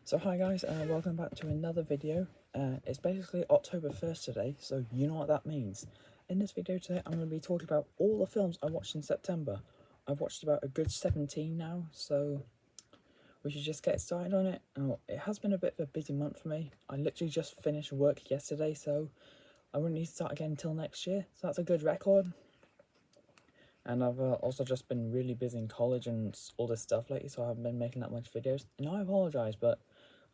So hi guys, welcome back to another video. It's basically October 1st today, so you know what that means. In this video today, I'm going to be talking about all the films I watched in September. I've watched about a good 17 now, so we should just get started on it. Oh, it has been a bit of a busy month for me. I literally just finished work yesterday, so I wouldn't need to start again until next year, so that's a good record. And I've also just been really busy in college and all this stuff lately, so I haven't been making that much videos. And I apologise, but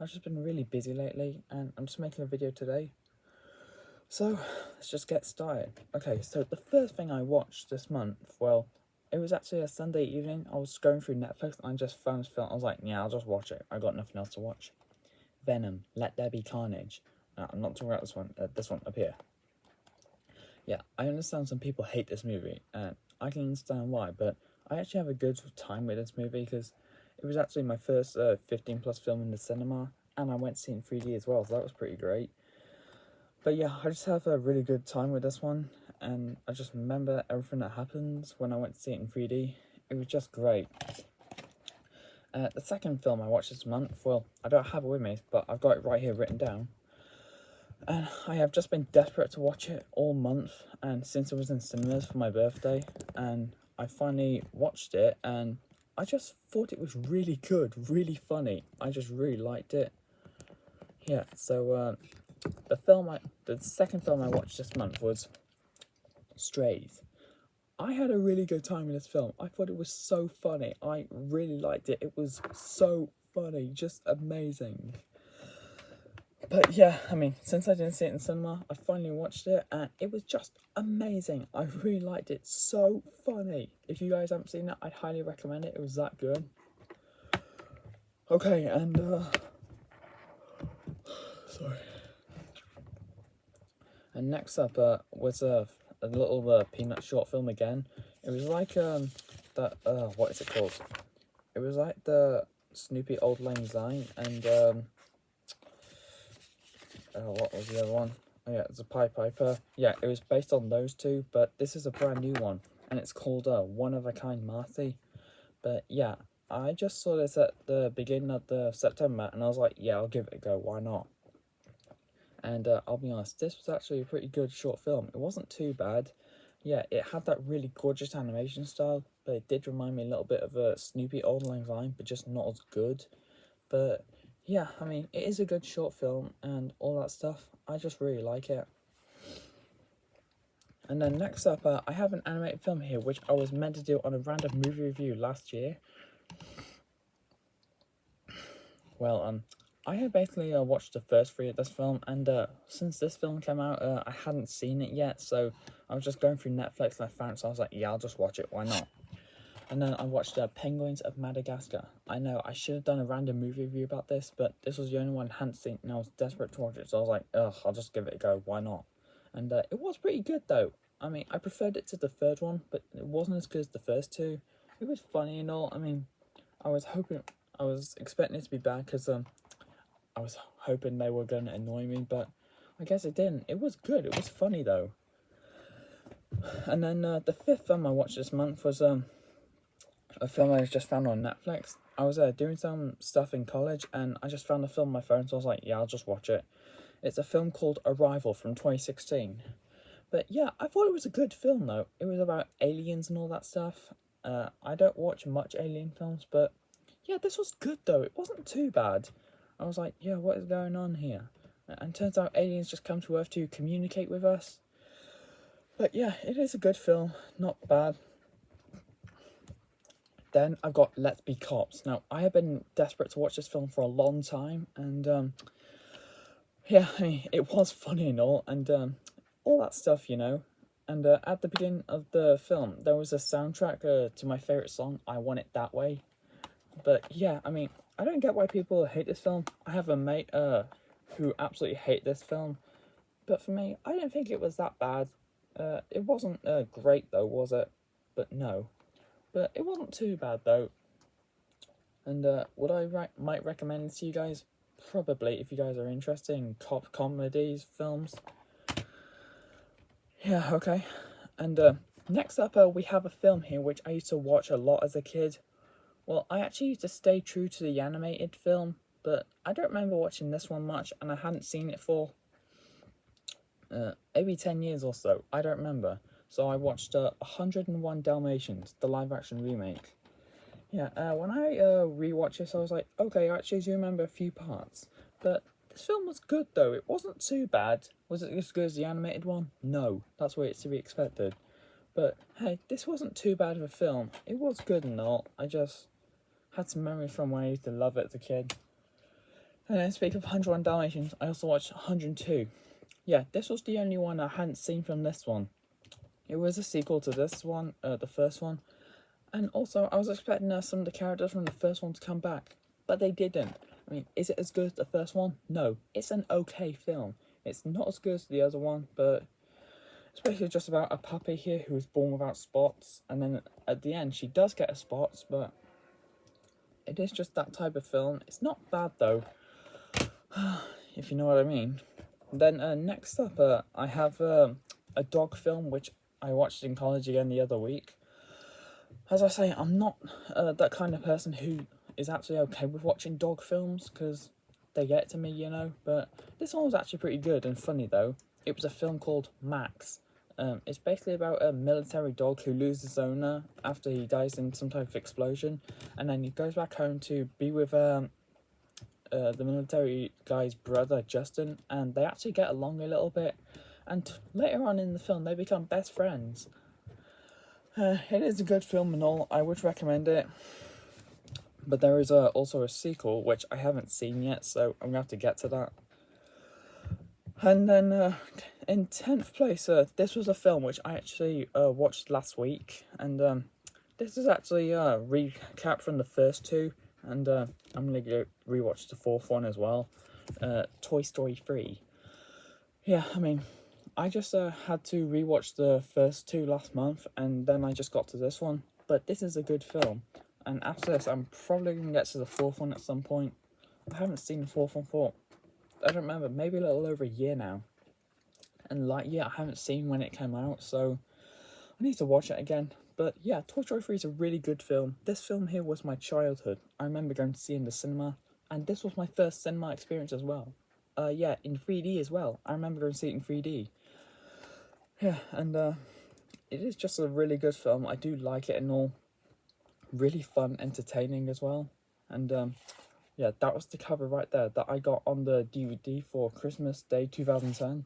I've just been really busy lately, and I'm just making a video today. So, let's just get started. Okay, so the first thing I watched this month, well, it was actually a Sunday evening. I was going through Netflix, and I just found this film. I was like, yeah, I'll just watch it. I got nothing else to watch. Venom, Let There Be Carnage. I'm not talking about this one up here. Yeah, I understand some people hate this movie, and I can understand why, but I actually have a good time with this movie because it was actually my first 15 plus film in the cinema, and I went to see it in 3D as well, so that was pretty great. But yeah, I just have a really good time with this one, and I just remember everything that happened when I went to see it in 3D. It was just great. The second film I watched this month, well, I don't have it with me, but I've got it right here written down. And I have just been desperate to watch it all month, and since it was in cinemas for my birthday, and I finally watched it, and I just thought it was really good, really funny. I just really liked it. Yeah, so the second film I watched this month was Strays. I had a really good time in this film. I thought it was so funny. I really liked it. It was so funny, just amazing. But yeah, I mean, since I didn't see it in cinema, I finally watched it, and it was just amazing. I really liked it. So funny. If you guys haven't seen it, I'd highly recommend it. It was that good. Okay, and sorry. And next up was a little Peanut short film again. It was like that what is it called? It was like the Snoopy Old Lang Syne and what was the other one? Oh yeah, it's a Pied Piper. Yeah, it was based on those two, but this is a brand new one, and it's called One of a Kind Marty. But yeah, I just saw this at the beginning of the September, and I was like, yeah, I'll give it a go. Why not? And I'll be honest, this was actually a pretty good short film. It wasn't too bad. Yeah, it had that really gorgeous animation style, but it did remind me a little bit of a Snoopy Old Lang Syne, but just not as good. But yeah, I mean, it is a good short film and all that stuff. I just really like it. And then next up, I have an animated film here, which I was meant to do on a random movie review last year. Well, I had basically watched the first three of this film, and since this film came out, I hadn't seen it yet, so I was just going through Netflix and I found it, so I was like, yeah, I'll just watch it, why not? And then I watched Penguins of Madagascar. I know, I should have done a random movie review about this, but this was the only one I hadn't seen, and I was desperate to watch it, so I was like, ugh, I'll just give it a go, why not? And it was pretty good, though. I mean, I preferred it to the third one, but it wasn't as good as the first two. It was funny and all. I mean, I was expecting it to be bad, because I was hoping they were going to annoy me, but I guess it didn't. It was good. It was funny, though. And then the fifth film I watched this month was a film I just found on Netflix. I was doing some stuff in college, and I just found a film on my phone, so I was like, yeah, I'll just watch it. It's a film called Arrival from 2016. But yeah, I thought it was a good film, though. It was about aliens and all that stuff. I don't watch much alien films, but yeah, this was good, though. It wasn't too bad. I was like, yeah, what is going on here? And turns out aliens just come to Earth to communicate with us. But yeah, it is a good film, not bad. Then I've got Let's Be Cops. Now, I have been desperate to watch this film for a long time, and yeah, I mean, it was funny and all that stuff, you know. And at the beginning of the film, there was a soundtrack to my favourite song, I Want It That Way. But yeah, I mean, I don't get why people hate this film. I have a mate who absolutely hate this film. But for me, I didn't think it was that bad. It wasn't great though, was it? But no. But it wasn't too bad though. And would I might recommend it to you guys? Probably, if you guys are interested in cop comedies, films. Yeah, okay. And next up, we have a film here which I used to watch a lot as a kid. Well, I actually used to stay true to the animated film, but I don't remember watching this one much, and I hadn't seen it for maybe 10 years or so. I don't remember. So I watched 101 Dalmatians, the live action remake. Yeah, when I rewatched this, I was like, okay, I actually do remember a few parts. But this film was good, though. It wasn't too bad. Was it as good as the animated one? No, that's what it's to be expected. But hey, this wasn't too bad of a film. It was good and all. I just had some memories from when I used to love it as a kid. And then speaking of 101 Dalmatians, I also watched 102. Yeah, this was the only one I hadn't seen from this one. It was a sequel to this one, the first one. And also, I was expecting some of the characters from the first one to come back, but they didn't. I mean, is it as good as the first one? No, it's an okay film. It's not as good as the other one, but it's basically just about a puppy here who was born without spots, and then at the end she does get her spots, but it is just that type of film. It's not bad though, if you know what I mean. Then next up, I have a dog film which I watched in college again the other week. As I say, I'm not that kind of person who is actually okay with watching dog films because they get to me, you know. But this one was actually pretty good and funny though. It was a film called Max. It's basically about a military dog who loses his owner after he dies in some type of explosion, and then he goes back home to be with the military guy's brother Justin, and they actually get along a little bit. And later on in the film, they become best friends. It is a good film and all. I would recommend it. But there is also a sequel, which I haven't seen yet, so I'm going to have to get to that. And then in 10th place, this was a film which I actually watched last week. And this is actually a recap from the first two. And I'm going to go rewatch the fourth one as well. Toy Story 3. Yeah, I mean, I just had to rewatch the first two last month, and then I just got to this one. But this is a good film, and after this, I'm probably going to get to the fourth one at some point. I haven't seen the fourth one for, I don't remember, maybe a little over a year now. And like, yeah, I haven't seen when it came out, so I need to watch it again. But yeah, Toy Story 3 is a really good film. This film here was my childhood. I remember going to see it in the cinema, and this was my first cinema experience as well. Yeah, in 3D as well. I remember going to see it in 3D. Yeah, and it is just a really good film. I do like it and all. Really fun, entertaining as well. And yeah, that was the cover right there that I got on the DVD for Christmas Day 2010.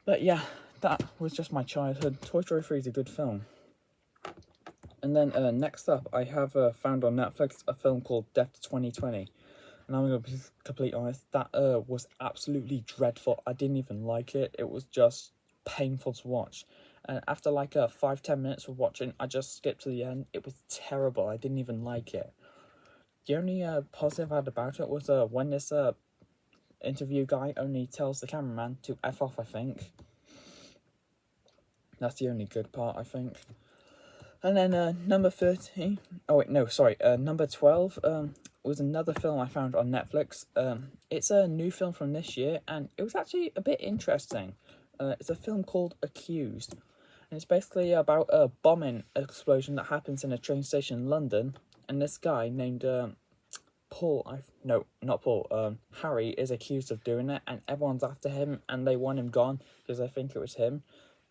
But yeah, that was just my childhood. Toy Story 3 is a good film. And then next up, I have found on Netflix a film called Death to 2020. And I'm going to be completely honest, that was absolutely dreadful. I didn't even like it. It was just painful to watch. And after like 5-10 minutes of watching, I just skipped to the end. It was terrible. I didn't even like it. The only positive I had about it was when this interview guy only tells the cameraman to F off, I think. That's the only good part, I think. And then number 13, oh wait, no, sorry, number 12 was another film I found on Netflix. It's a new film from this year, and it was actually a bit interesting. It's a film called Accused, and it's basically about a bombing explosion that happens in a train station in London, and this guy named Harry is accused of doing it, and everyone's after him, and they want him gone because they think it was him.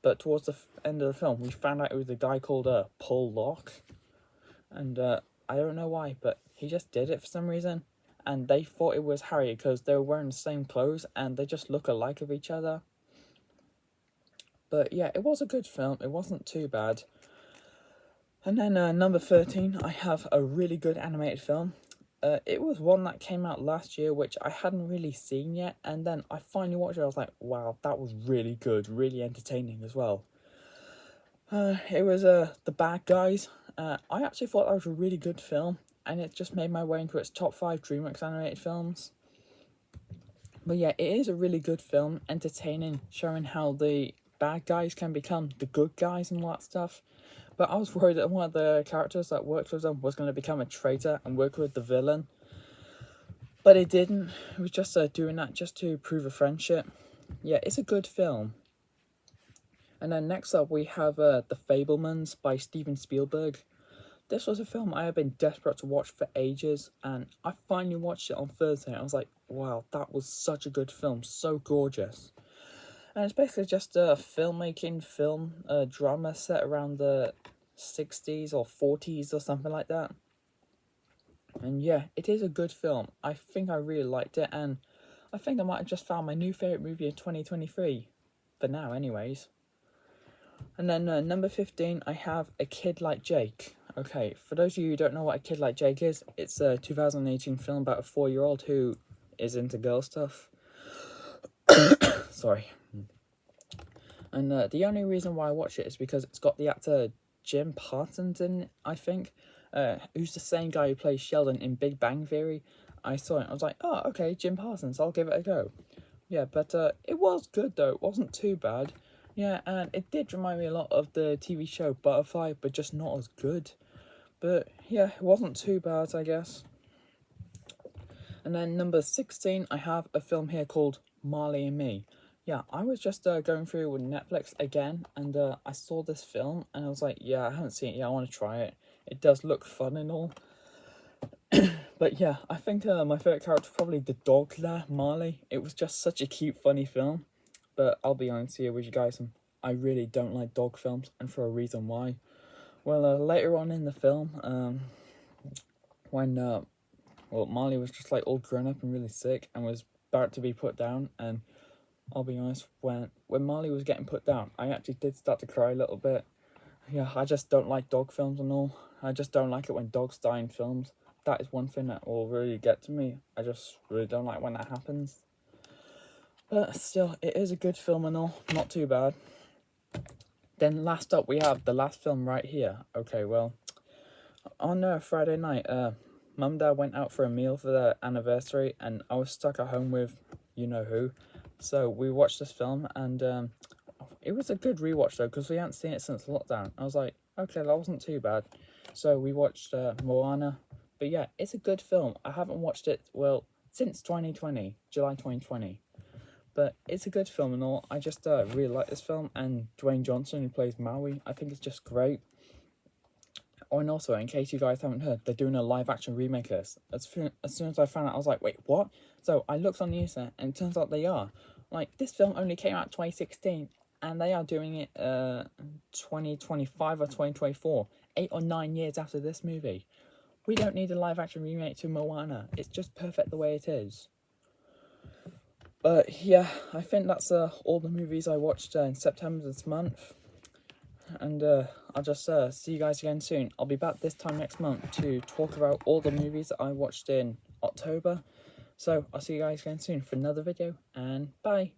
But towards the end of the film, we found out it was a guy called Paul Locke. And I don't know why, but he just did it for some reason. And they thought it was Harry because they were wearing the same clothes and they just look alike of each other. But yeah, it was a good film. It wasn't too bad. And then number 13, I have a really good animated film. It was one that came out last year, which I hadn't really seen yet, and then I finally watched it. I was like, wow, that was really good, really entertaining as well. It was The Bad Guys. I actually thought that was a really good film, and it just made my way into its top 5 DreamWorks animated films. But yeah, it is a really good film, entertaining, showing how the bad guys can become the good guys and all that stuff. But I was worried that one of the characters that worked with them was going to become a traitor and work with the villain. But it didn't. It was just doing that just to prove a friendship. Yeah, it's a good film. And then next up we have The Fabelmans by Steven Spielberg. This was a film I had been desperate to watch for ages, and I finally watched it on Thursday. And I was like, wow, that was such a good film, so gorgeous. And it's basically just a filmmaking film, a drama set around the 60s or 40s or something like that. And yeah, it is a good film. I think I really liked it, and I think I might have just found my new favourite movie of 2023. For now, anyways. And then number 15, I have A Kid Like Jake. Okay, for those of you who don't know what A Kid Like Jake is, it's a 2018 film about a 4-year-old who is into girl stuff. Sorry. And the only reason why I watch it is because it's got the actor Jim Parsons in it, I think, who's the same guy who plays Sheldon in Big Bang Theory. I saw it, I was like, oh, okay, Jim Parsons, I'll give it a go. Yeah, but it was good though, it wasn't too bad. Yeah, and it did remind me a lot of the TV show Butterfly, but just not as good. But yeah, it wasn't too bad, I guess. And then number 16, I have a film here called Marley and Me. Yeah, I was just going through with Netflix again, and I saw this film, and I was like, yeah, I haven't seen it yet, I want to try it. It does look fun and all. But yeah, I think my favourite character was probably the dog there, Marley. It was just such a cute, funny film. But I'll be honest here with you guys, I really don't like dog films, and for a reason why. Well, later on in the film, when Marley was just like all grown up and really sick and was about to be put down, and I'll be honest, when Marley was getting put down, I actually did start to cry a little bit. Yeah, I just don't like dog films and all. I just don't like it when dogs die in films. That is one thing that will really get to me. I just really don't like when that happens. But still, it is a good film and all. Not too bad. Then last up, we have the last film right here. Okay, well, on Friday night, Mum and Dad went out for a meal for their anniversary, and I was stuck at home with you-know-who. So we watched this film, and it was a good rewatch, though, because we hadn't seen it since lockdown. I was like, okay, that wasn't too bad. So we watched Moana. But yeah, it's a good film. I haven't watched it, well, since 2020, July 2020. But it's a good film and all. I just really like this film, and Dwayne Johnson, who plays Maui, I think it's just great. Oh, and also, in case you guys haven't heard, they're doing a live-action remake of this. As soon as I found out, I was like, wait, what? So I looked on the internet, and it turns out they are. Like, this film only came out 2016, and they are doing it 2025 or 2024, 8 or 9 years after this movie. We don't need a live-action remake to Moana. It's just perfect the way it is. But yeah, I think that's all the movies I watched in September this month. And I'll just see you guys again soon. I'll be back this time next month to talk about all the movies that I watched in October. So I'll see you guys again soon for another video, and bye.